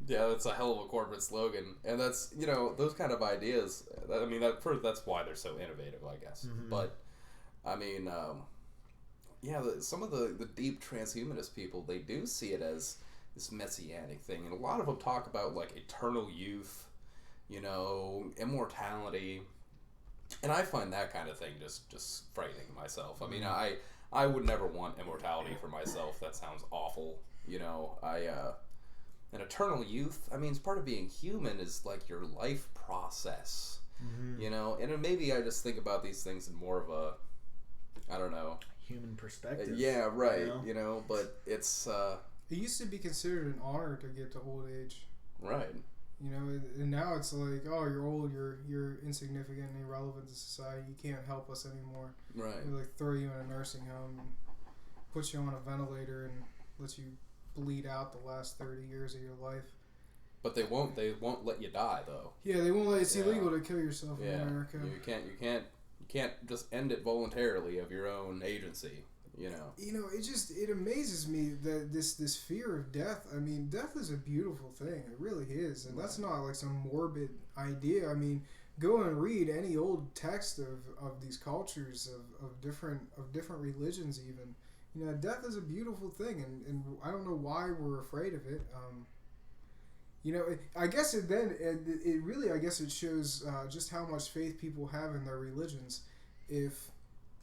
yeah, that's a hell of a corporate slogan, and that's those kind of ideas. I mean, that's why they're so innovative, I guess. Mm-hmm. But I mean, some of the deep transhumanist people, they do see it as this messianic thing, and a lot of them talk about like eternal youth, immortality. And I find that kind of thing just frightening myself. I mean, I would never want immortality for myself. That sounds awful. An eternal youth, I mean, it's part of being human is like your life process. Mm-hmm. And maybe I just think about these things in more of a, I don't know, human perspective. Yeah, right. But it's it used to be considered an honor to get to old age. Right. And now it's like, oh, you're old, you're insignificant and irrelevant to society. You can't help us anymore. Right. They like throw you in a nursing home and put you on a ventilator and let you bleed out the last 30 years of your life. But they won't let you die though. Yeah, they won't let. It's illegal to kill yourself in America. You can't just end it voluntarily of your own agency. It amazes me that this fear of death. I mean, death is a beautiful thing. It really is, and that's not like some morbid idea. I mean, go and read any old text of these cultures of different religions even. Death is a beautiful thing, and I don't know why we're afraid of it. I guess it really shows just how much faith people have in their religions. If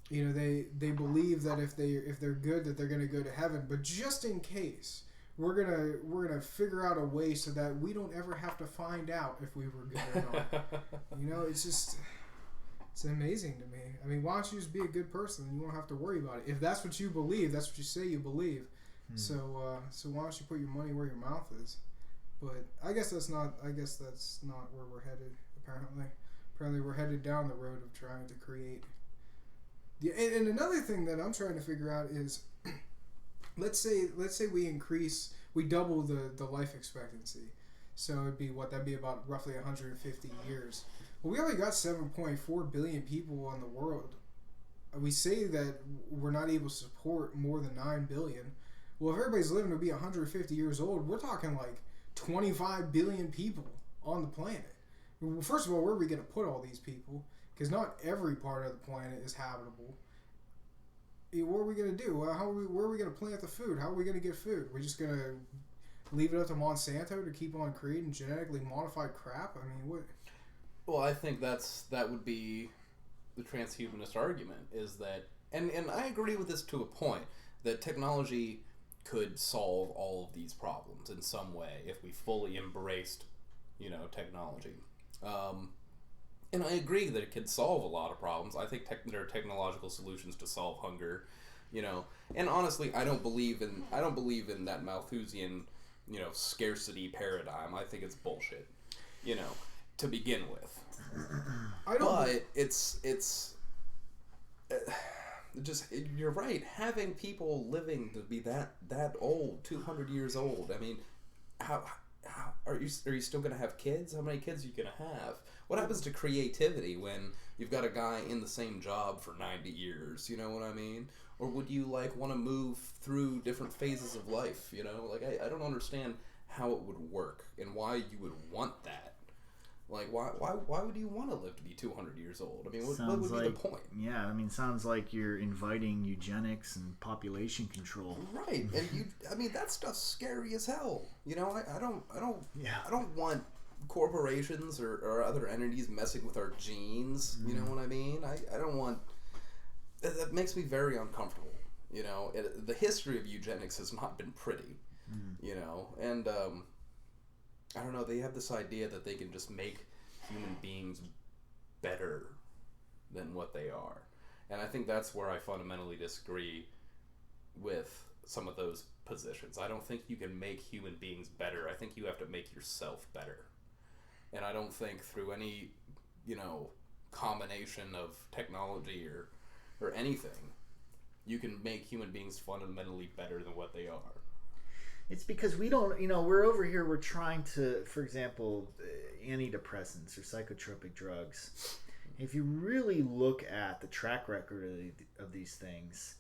they believe that if they're good, that they're gonna go to heaven. But just in case, we're gonna figure out a way so that we don't ever have to find out if we were good or not. It's amazing to me. I mean, why don't you just be a good person and you won't have to worry about it? If that's what you believe, that's what you say you believe. So why don't you put your money where your mouth is? But I guess that's not where we're headed. Apparently we're headed down the road of trying to create. Yeah, and another thing that I'm trying to figure out is, let's say we double the life expectancy. So that'd be about roughly 150 years. Well, we only got 7.4 billion people in the world. We say that we're not able to support more than 9 billion. Well, if everybody's living to be 150 years old, we're talking like 25 billion people on the planet. Well, first of all, where are we going to put all these people? Because not every part of the planet is habitable. What are we going to do? Where are we going to plant the food? How are we going to get food? We're just going to leave it up to Monsanto to keep on creating genetically modified crap? I mean, what? Well, I think that would be the transhumanist argument, is that, and I agree with this to a point, that technology could solve all of these problems in some way if we fully embraced, technology. And I agree that it could solve a lot of problems. I think there are technological solutions to solve hunger, And honestly, I don't believe in that Malthusian, scarcity paradigm. I think it's bullshit, to begin with. You're right. Having people living to be that old, 200 years old. I mean, how are you still going to have kids? How many kids are you going to have? What happens to creativity when you've got a guy in the same job for 90 years? You know what I mean? Or would you want to move through different phases of life? I don't understand how it would work and why you would want that. Why would you want to live to be 200 years old? I mean, what would be the point? Yeah, I mean, sounds like you're inviting eugenics and population control. Right, and that stuff's scary as hell. I don't want corporations or other entities messing with our genes. You know what I mean? I don't want. That makes me very uncomfortable. The history of eugenics has not been pretty. And. I don't know, they have this idea that they can just make human beings better than what they are. And I think that's where I fundamentally disagree with some of those positions. I don't think you can make human beings better. I think you have to make yourself better. And I don't think through any, combination of technology or anything, you can make human beings fundamentally better than what they are. It's because we don't, we're over here, we're trying to, for example, antidepressants or psychotropic drugs. if you really look at the track record of these things,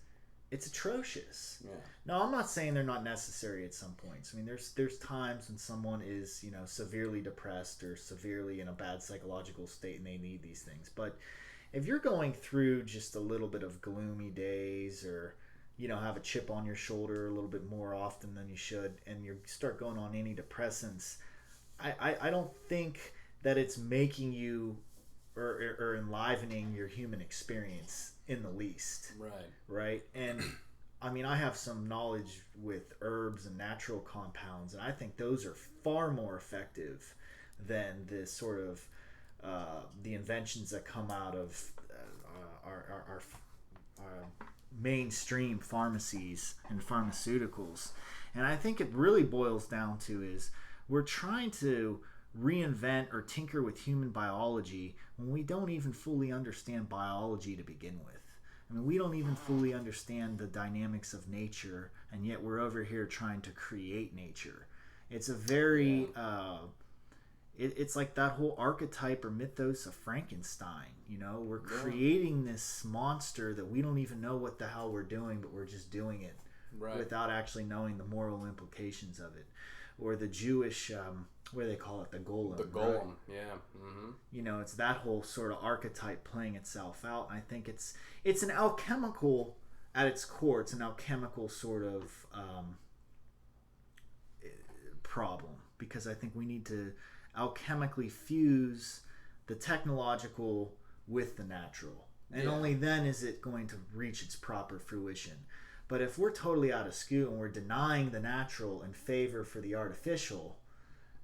it's atrocious. Yeah. Now, I'm not saying they're not necessary at some points. I mean, there's times when someone is, severely depressed or severely in a bad psychological state and they need these things. But if you're going through just a little bit of gloomy days, or have a chip on your shoulder a little bit more often than you should, and you start going on antidepressants, I don't think that it's making you or enlivening your human experience in the least. Right. And I mean, I have some knowledge with herbs and natural compounds, and I think those are far more effective than the sort of the inventions that come out of our mainstream pharmacies and pharmaceuticals. And I think it really boils down to is we're trying to reinvent or tinker with human biology when we don't even fully understand biology to begin with. I mean, we don't even fully understand the dynamics of nature, and yet we're over here trying to create nature. It's a very it's like that whole archetype or mythos of Frankenstein. We're creating this monster that we don't even know what the hell we're doing, but we're just doing it without actually knowing the moral implications of it. Or the Jewish, what do they call it? The golem. The golem, yeah. Mm-hmm. It's that whole sort of archetype playing itself out. And I think it's an alchemical at its core. It's an alchemical sort of problem, because I think we need to alchemically fuse the technological with the natural. And only then is it going to reach its proper fruition. But if we're totally out of skew and we're denying the natural in favor for the artificial,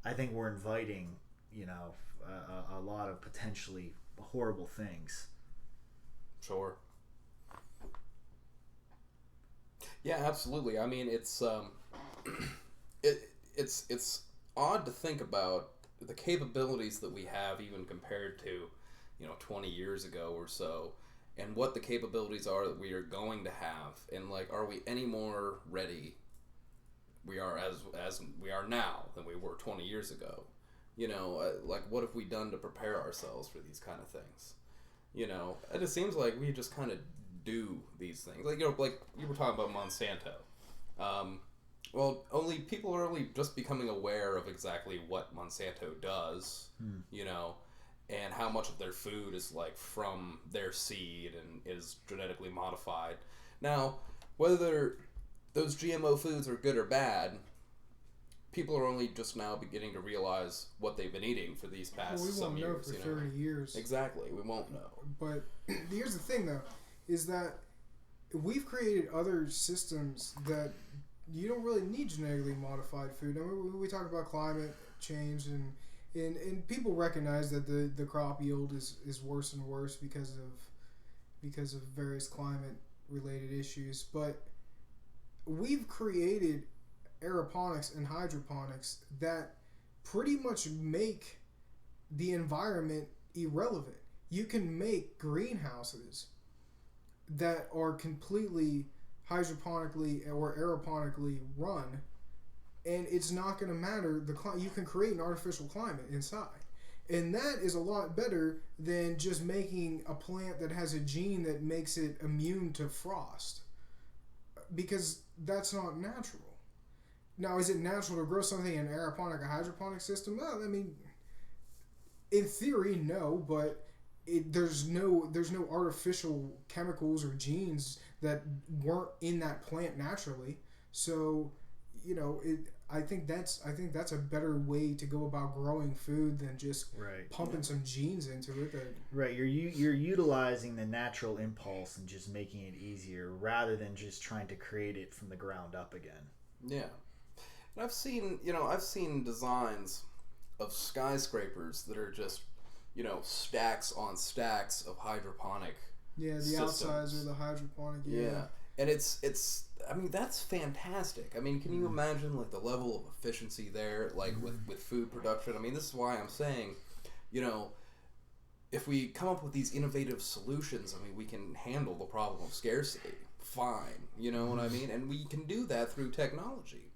I think we're inviting, a lot of potentially horrible things. Sure. Yeah, absolutely. I mean, it's it's odd to think about the capabilities that we have, even compared to 20 years ago or so, and what the capabilities are that we are going to have, and are we any more ready we are as we are now than we were 20 years ago? What have we done to prepare ourselves for these kind of things? It just seems like we just kind of do these things. Like you were talking about Monsanto. Well, people are only just becoming aware of exactly what Monsanto does, and how much of their food is from their seed and is genetically modified. Now, whether those GMO foods are good or bad, people are only just now beginning to realize what they've been eating for these past some years. We won't know for 30 years. Exactly, we won't know. But here's the thing, though, is that we've created other systems that you don't really need genetically modified food. I mean, we talk about climate change, and people recognize that the crop yield is worse and worse because of various climate related issues. But we've created aeroponics and hydroponics that pretty much make the environment irrelevant. You can make greenhouses that are completely hydroponically or aeroponically run, and it's not going to matter. You can create an artificial climate inside, and that is a lot better than just making a plant that has a gene that makes it immune to frost, because that's not natural. Now, is it natural to grow something in an aeroponic or hydroponic system? Well, I mean, in theory, no, but there's no artificial chemicals or genes that weren't in that plant naturally. So, I think that's a better way to go about growing food than just pumping some genes into it. Right, you're utilizing the natural impulse and just making it easier rather than just trying to create it from the ground up again. Yeah. And I've seen designs of skyscrapers that are just, stacks on stacks of hydroponic systems. Outsides are the hydroponic. Yeah. And it's I mean, that's fantastic. I mean, can you imagine the level of efficiency there, with food production? I mean, this is why I'm saying, if we come up with these innovative solutions, I mean, we can handle the problem of scarcity. Fine. You know what I mean? And we can do that through technology.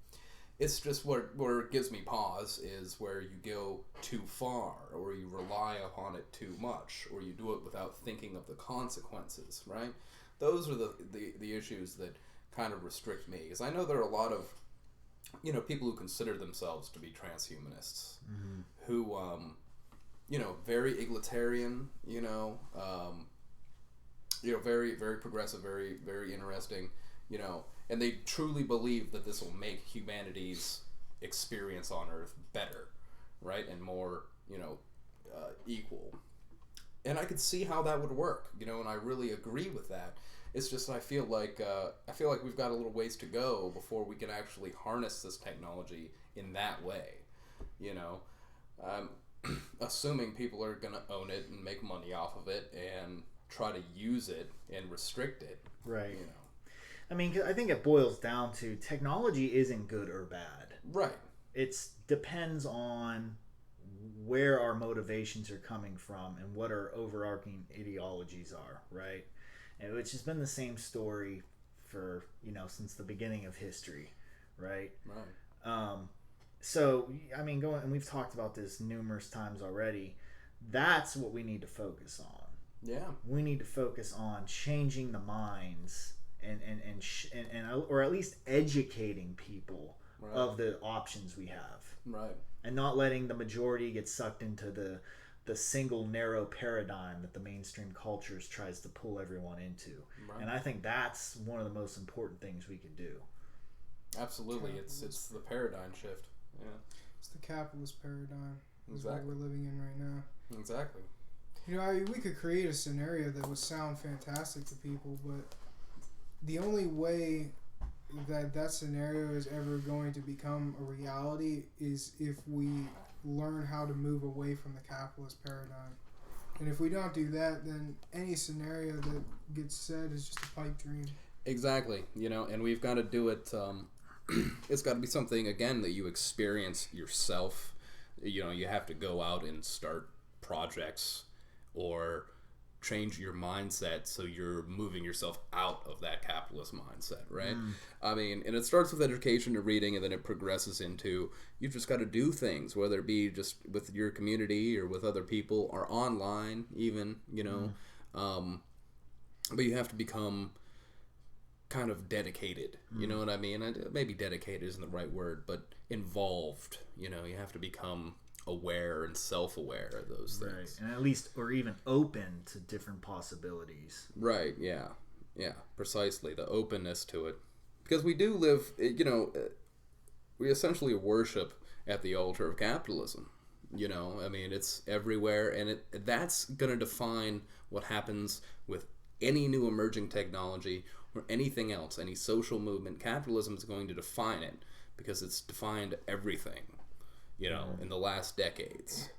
it's just where it gives me pause is where you go too far, or you rely upon it too much, or you do it without thinking of the consequences, right? Those are the issues that kind of restrict me. Because I know there are a lot of, people who consider themselves to be transhumanists, who, very egalitarian, very, very progressive, very, very interesting, and they truly believe that this will make humanity's experience on Earth better, right, and more, equal. And I could see how that would work, and I really agree with that. It's just I feel like we've got a little ways to go before we can actually harness this technology in that way, assuming people are going to own it and make money off of it and try to use it and restrict it, right? I mean, I think it boils down to technology isn't good or bad. Right. It depends on where our motivations are coming from and what our overarching ideologies are, right? And which has been the same story for, since the beginning of history, right? Right. So, I mean, and we've talked about this numerous times already. That's what we need to focus on. Yeah. We need to focus on changing the minds and or at least educating people right. of the options we have. Right. And not letting the majority get sucked into the single narrow paradigm that the mainstream cultures tries to pull everyone into. Right. And I think that's one of the most important things we can do. Absolutely. It's the paradigm shift. Yeah. It's the capitalist paradigm. Is exactly. what we're living in right now. Exactly. We could create a scenario that would sound fantastic to people, but the only way that scenario is ever going to become a reality is if we learn how to move away from the capitalist paradigm. And if we don't do that, then any scenario that gets said is just a pipe dream. Exactly. And we've got to do it. It's got to be something, again, that you experience yourself. You have to go out and start projects or change your mindset so you're moving yourself out of that capitalist mindset, right? I mean, and it starts with education and reading, and then it progresses into you've just got to do things, whether it be just with your community or with other people or online even, but you have to become kind of dedicated, you know what I mean? Maybe dedicated isn't the right word, but involved, you have to become aware and self-aware of those things. Right. And at least, or even open to different possibilities. Right, yeah. Yeah, precisely. The openness to it. Because we do live, we essentially worship at the altar of capitalism. I mean, it's everywhere, and that's going to define what happens with any new emerging technology or anything else, any social movement. Capitalism is going to define it because it's defined everything. In the last decades,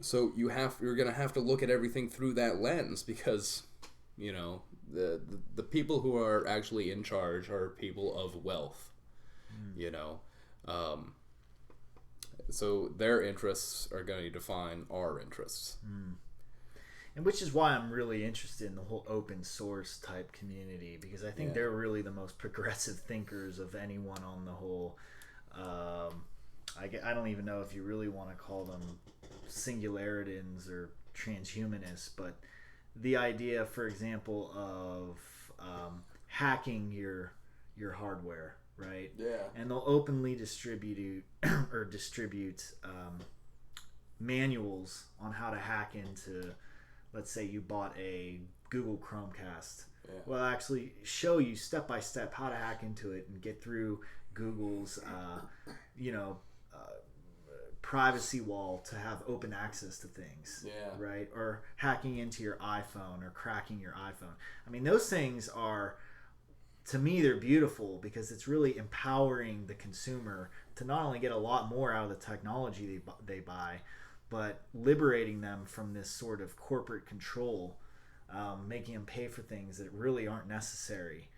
so you're going to have to look at everything through that lens because, the people who are actually in charge are people of wealth, so their interests are going to define our interests. And which is why I'm really interested in the whole open source type community, because I think they're really the most progressive thinkers of anyone on the whole. I don't even know if you really want to call them singularitarians or transhumanists, but the idea, for example, of hacking your hardware, right? Yeah. And they'll openly distribute manuals on how to hack into, let's say you bought a Google Chromecast. Yeah. Well, actually show you step by step how to hack into it and get through Google's, privacy wall to have open access to things. Yeah. Right? Or hacking into your iPhone or cracking your iPhone. I mean, those things are, to me, they're beautiful because it's really empowering the consumer to not only get a lot more out of the technology they buy, but liberating them from this sort of corporate control, making them pay for things that really aren't necessary.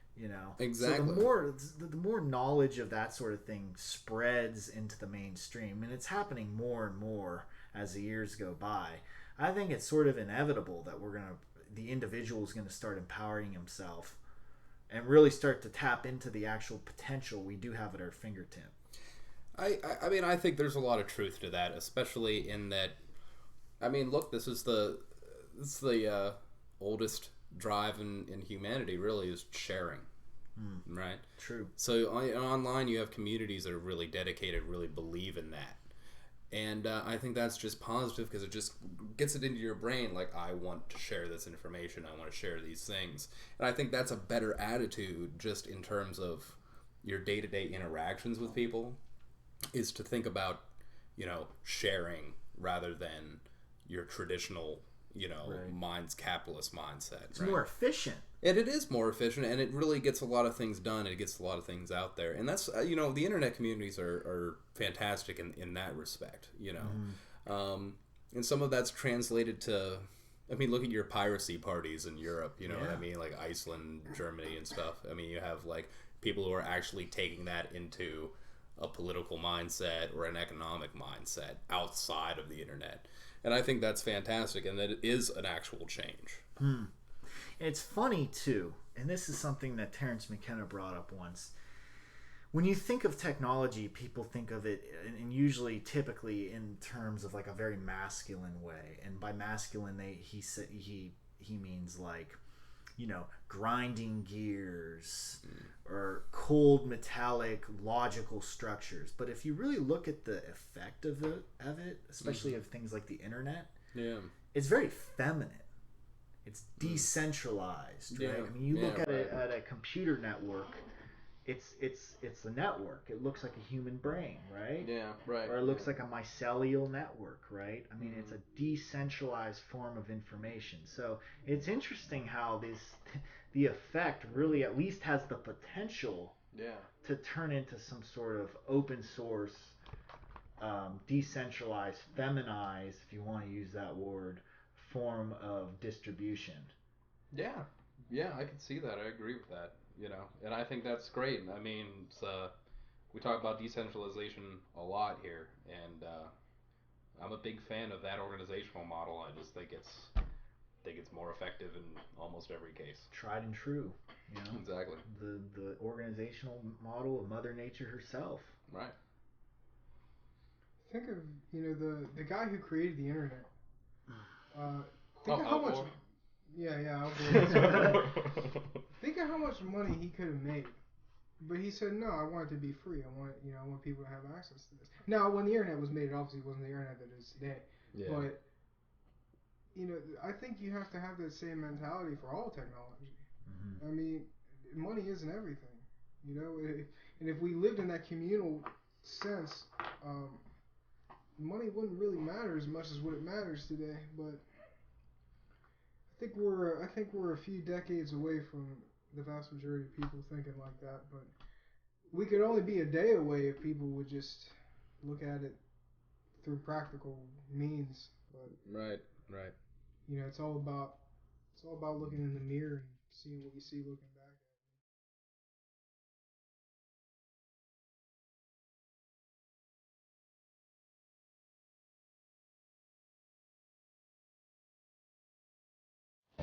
Exactly. So the more knowledge of that sort of thing spreads into the mainstream, and it's happening more and more as the years go by, I think it's sort of inevitable that the individual is going to start empowering himself and really start to tap into the actual potential we do have at our fingertip. I mean, I think there's a lot of truth to that, especially in that. I mean, look, this is the oldest drive in humanity. Really, is sharing, right? True. So online, you have communities that are really dedicated, really believe in that, and I think that's just positive because it just gets it into your brain. Like, I want to share this information. I want to share these things, and I think that's a better attitude just in terms of your day-to-day interactions with people. Is to think about, sharing rather than your traditional, capitalist mindset. It's more efficient. And it is more efficient, and it really gets a lot of things done. It gets a lot of things out there, and that's the internet communities are fantastic in that respect. And some of that's translated to. I mean, look at your piracy parties in Europe. You know what I mean, like Iceland, Germany, and stuff. I mean, you have like people who are actually taking that into a political mindset or an economic mindset outside of the internet. And I think that's fantastic, and that it is an actual change. And it's funny, too, and this is something that Terence McKenna brought up once. When you think of technology, people think of it, and usually, typically, in terms of like a very masculine way. And by masculine, he means like, grinding gears or cold metallic logical structures. But if you really look at the effect of it, especially of things like the internet, it's very feminine. It's decentralized, right? I mean, you look at a computer network. It's a network. It looks like a human brain, right? Yeah, right. Or it looks like a mycelial network, right? I mean, it's a decentralized form of information. So it's interesting how the effect really at least has the potential to turn into some sort of open source, decentralized, feminized, if you want to use that word, form of distribution. Yeah, I can see that. I agree with that. And I think that's great. I mean, we talk about decentralization a lot here, and I'm a big fan of that organizational model. I just think it's more effective in almost every case. Tried and true. Exactly. The organizational model of Mother Nature herself. Right. Think of the guy who created the internet. Think of how much. Al Gore. Think of how much money he could have made, but he said no. I want it to be free. I want people to have access to this. Now, when the internet was made, it obviously wasn't the internet that it is today. Yeah. But I think you have to have that same mentality for all technology. I mean, money isn't everything. And if we lived in that communal sense, money wouldn't really matter as much as what it matters today. But I think we're a few decades away from the vast majority of people thinking like that. But we could only be a day away if people would just look at it through practical means. But right. It's all about looking in the mirror and seeing what you see looking back.